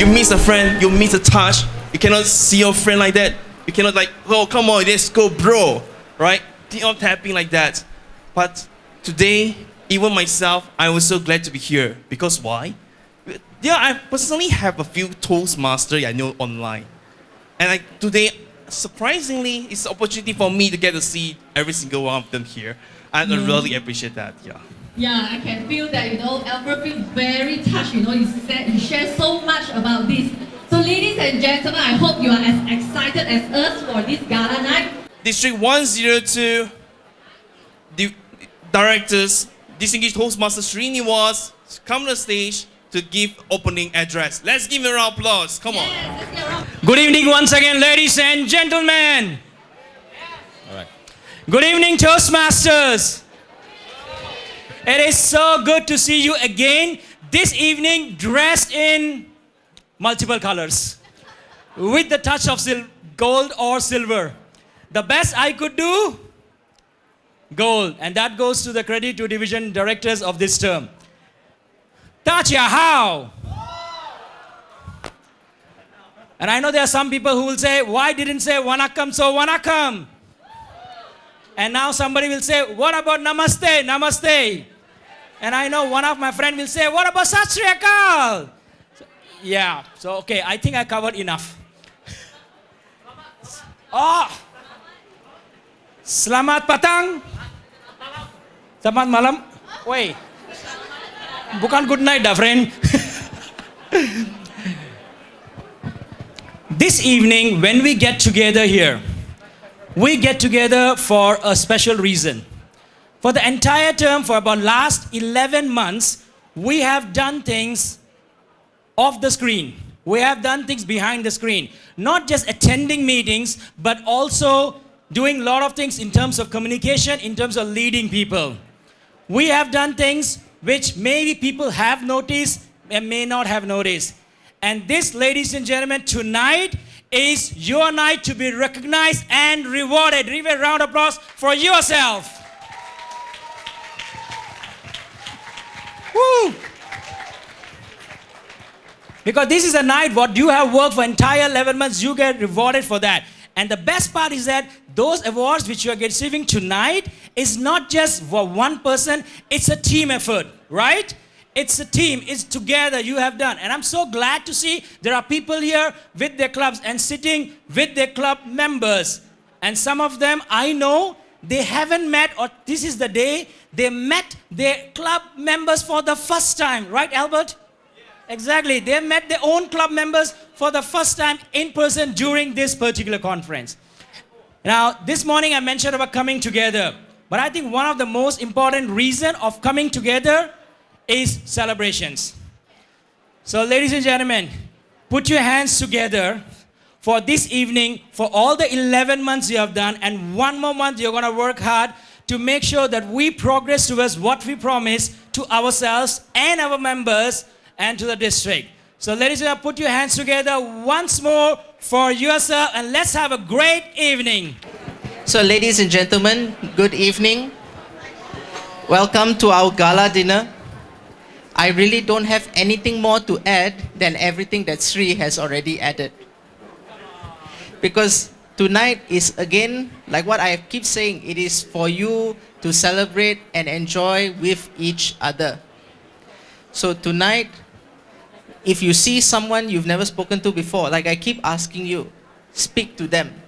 You miss a friend, you miss a touch. You cannot see your friend like that. You cannot like, oh, come on, let's go, bro. Right? Not tapping like that. But today, even myself, I was so glad to be here. Because why? Yeah, I personally have a few Toastmasters I know online. And today, surprisingly, it's an opportunity for me to get to see every single one of them here. And I really appreciate that, yeah. Yeah, I can feel that, Albert feels very touched, you share so much about this. So ladies and gentlemen, I hope you are as excited as us for this gala night. District 102, the directors, distinguished Toastmaster Srinivas, come to the stage to give opening address. Let's give him a round of applause, come on. Yes, Good evening once again, ladies and gentlemen. All right. Good evening, Toastmasters. It is so good to see you again this evening dressed in multiple colors with the touch of gold or silver. The best I could do, gold. And that goes to the credit to division directors of this term. Tatya, how? And I know there are some people who will say, why didn't say Wanakam so Wanakam? And now somebody will say, what about Namaste, Namaste? And I know one of my friends will say, what about Sat Sri Akal? Yeah, so okay, I think I covered enough. Oh, Selamat Patang. Selamat malam. Wait, bukan good night dah, friend. This evening, when we get together here, we get together for a special reason. For the entire term, for about last 11 months, we have done things off the screen. We have done things behind the screen. Not just attending meetings, but also doing a lot of things in terms of communication, in terms of leading people. We have done things which maybe people have noticed and may not have noticed. And this, ladies and gentlemen, tonight is your night to be recognized and rewarded. Give a round of applause for yourself. Woo! Because this is a night what you have worked for entire 11 months, you get rewarded for that. And the best part is that those awards which you are receiving tonight is not just for one person, it's a team effort, right? It's a team, it's together you have done. And I'm so glad to see there are people here with their clubs and sitting with their club members. And some of them I know they haven't met, or this is the day they met their club members for the first time, right, Albert? Exactly. They met their own club members for the first time in person during this particular conference. Now, this morning I mentioned about coming together. But I think one of the most important reasons of coming together is celebrations. So, ladies and gentlemen, put your hands together for this evening, for all the 11 months you have done, and one more month you're going to work hard to make sure that we progress towards what we promised to ourselves and our members and to the district. So ladies and gentlemen, put your hands together once more for yourself and let's have a great evening. So ladies and gentlemen, good evening. Welcome to our gala dinner. I really don't have anything more to add than everything that Sri has already added. Because tonight is again, like what I keep saying, it is for you to celebrate and enjoy with each other. So tonight, if you see someone you've never spoken to before, like I keep asking you, speak to them.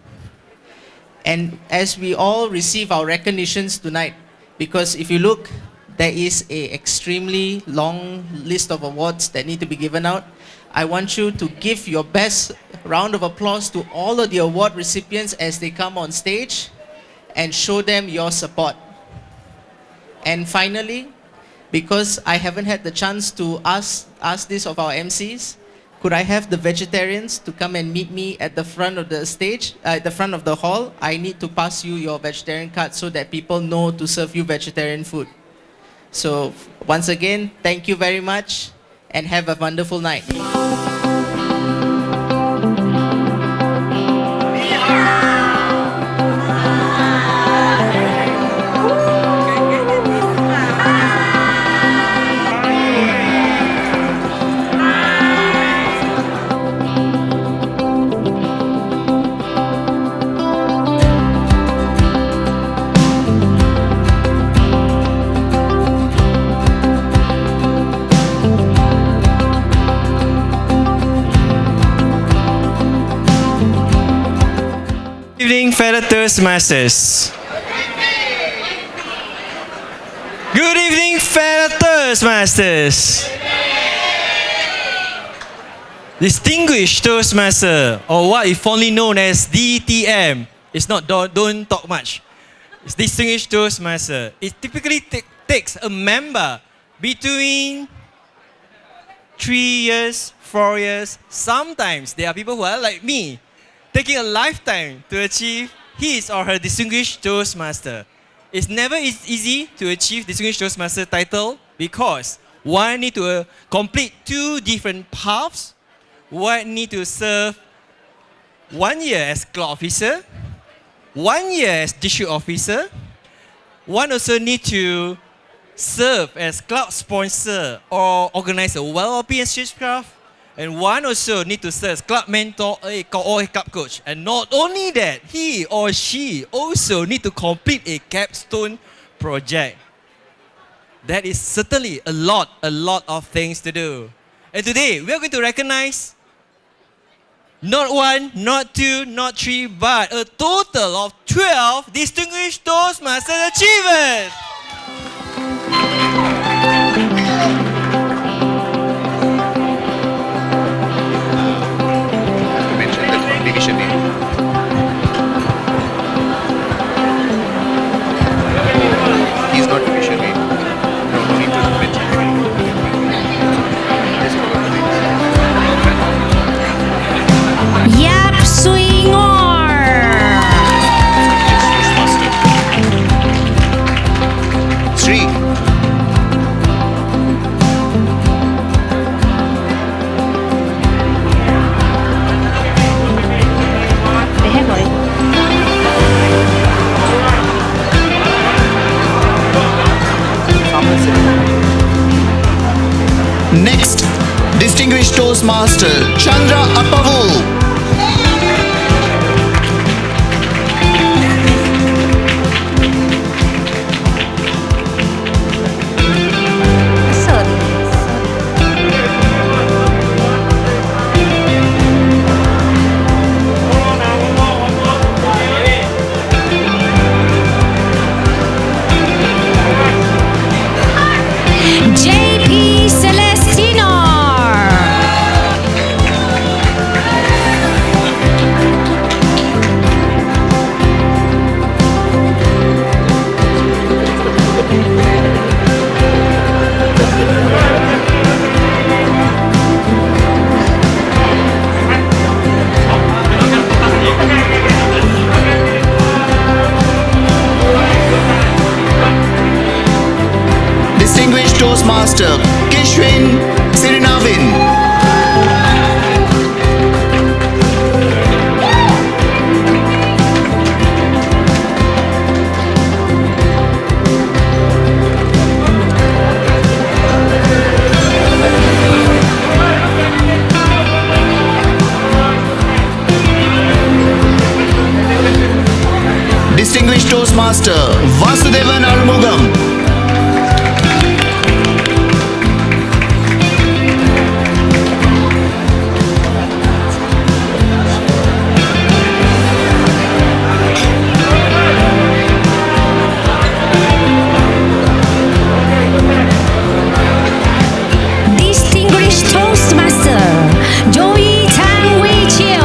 And as we all receive our recognitions tonight, because if you look, there is an extremely long list of awards that need to be given out. I want you to give your best round of applause to all of the award recipients as they come on stage and show them your support. And finally, because I haven't had the chance to ask this of our MCs, could I have the vegetarians to come and meet me at the front of the stage, at the front of the hall? I need to pass you your vegetarian card so that people know to serve you vegetarian food. So once again, thank you very much and have a wonderful night. evening, fellow Toastmasters. Good evening, fellow Toastmasters. Distinguished Toastmaster, or what is fondly known as DTM. It's not don't talk much. It's Distinguished Toastmaster. It typically takes a member between 3 years, 4 years. Sometimes there are people who are like me, taking a lifetime to achieve his or her Distinguished Toastmaster. It's never easy to achieve Distinguished Toastmaster title because one need to complete 2 different paths. One need to serve 1 year as club officer, 1 year as district officer. One also need to serve as club sponsor or organize a well-being spacecraft. And one also need to serve as club mentor or a club coach. And not only that, he or she also need to complete a capstone project. That is certainly a lot of things to do. And today, we are going to recognize not 1, not 2, not 3, but a total of 12 Distinguished Toastmaster achievers. Mention the division name. He's not division name. No need to mention. Just follow the names. Yap Swingor. Sri. They have already. Next, Distinguished Toastmaster Chandra Appavu. JP Celestino. Distinguished Toastmaster Kishwin Sirinavin. Distinguished Toastmaster Vasudevan Arumugam. Distinguished Toastmaster Joey Tang Wei Chiu.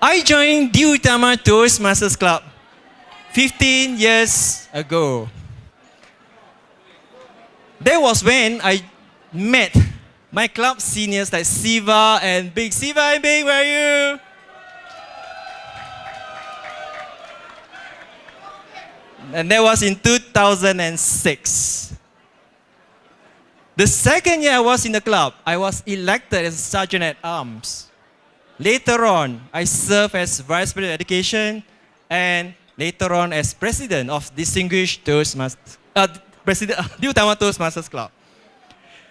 I joined Di Utama Toastmasters Club 15 years ago. That was when I met my club seniors like Siva and Big. Siva and Big, where are you? And that was in 2006. The second year I was in the club, I was elected as Sergeant at Arms. Later on, I served as Vice President of Education and later on as President of Distinguished Toastmasters, President Di Utama Toastmasters Club.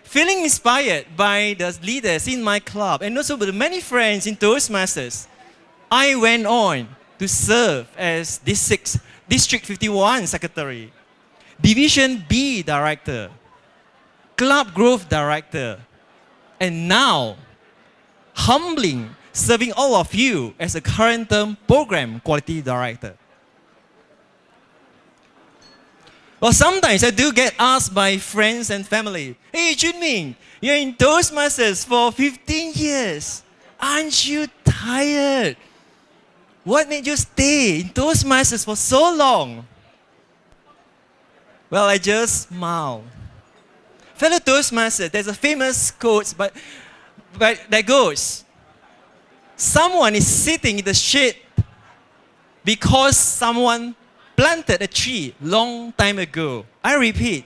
Feeling inspired by the leaders in my club and also the many friends in Toastmasters, I went on to serve as District 51 Secretary, Division B Director, Club Growth Director, and now, humbling, serving all of you as a current term Program Quality Director. Well, sometimes I do get asked by friends and family, "Hey, Junming, you're in Toastmasters for 15 years. Aren't you tired? What made you stay in Toastmasters for so long?" Well, I just smile. Fellow Toastmasters, there's a famous quote but that goes, "Someone is sitting in the shade because someone planted a tree long time ago." I repeat,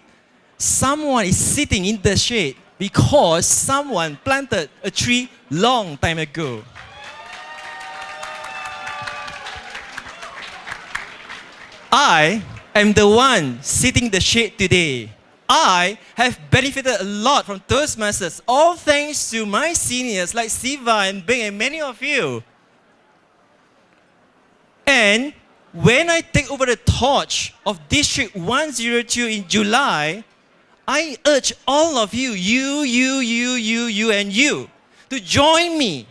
someone is sitting in the shade because someone planted a tree long time ago. I am the one sitting in the shade today. I have benefited a lot from Toastmasters, all thanks to my seniors like Siva and Bing and many of you. And when I take over the torch of District 102 in July, I urge all of you, and you, to join me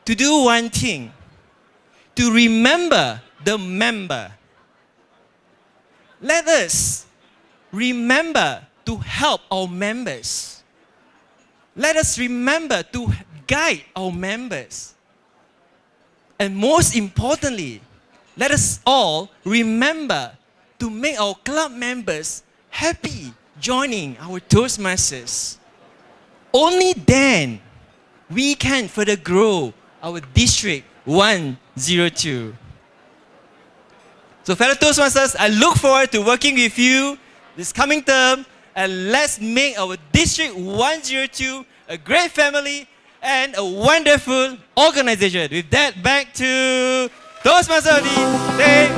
to do one thing, to remember the member. Let us remember to help our members. Let us remember to guide our members. And most importantly, let us all remember to make our club members happy joining our Toastmasters. Only then we can further grow our District 102. So fellow Toastmasters, I look forward to working with you this coming term, and let's make our District 102 a great family and a wonderful organization. With that, back to Toastmasters of the day.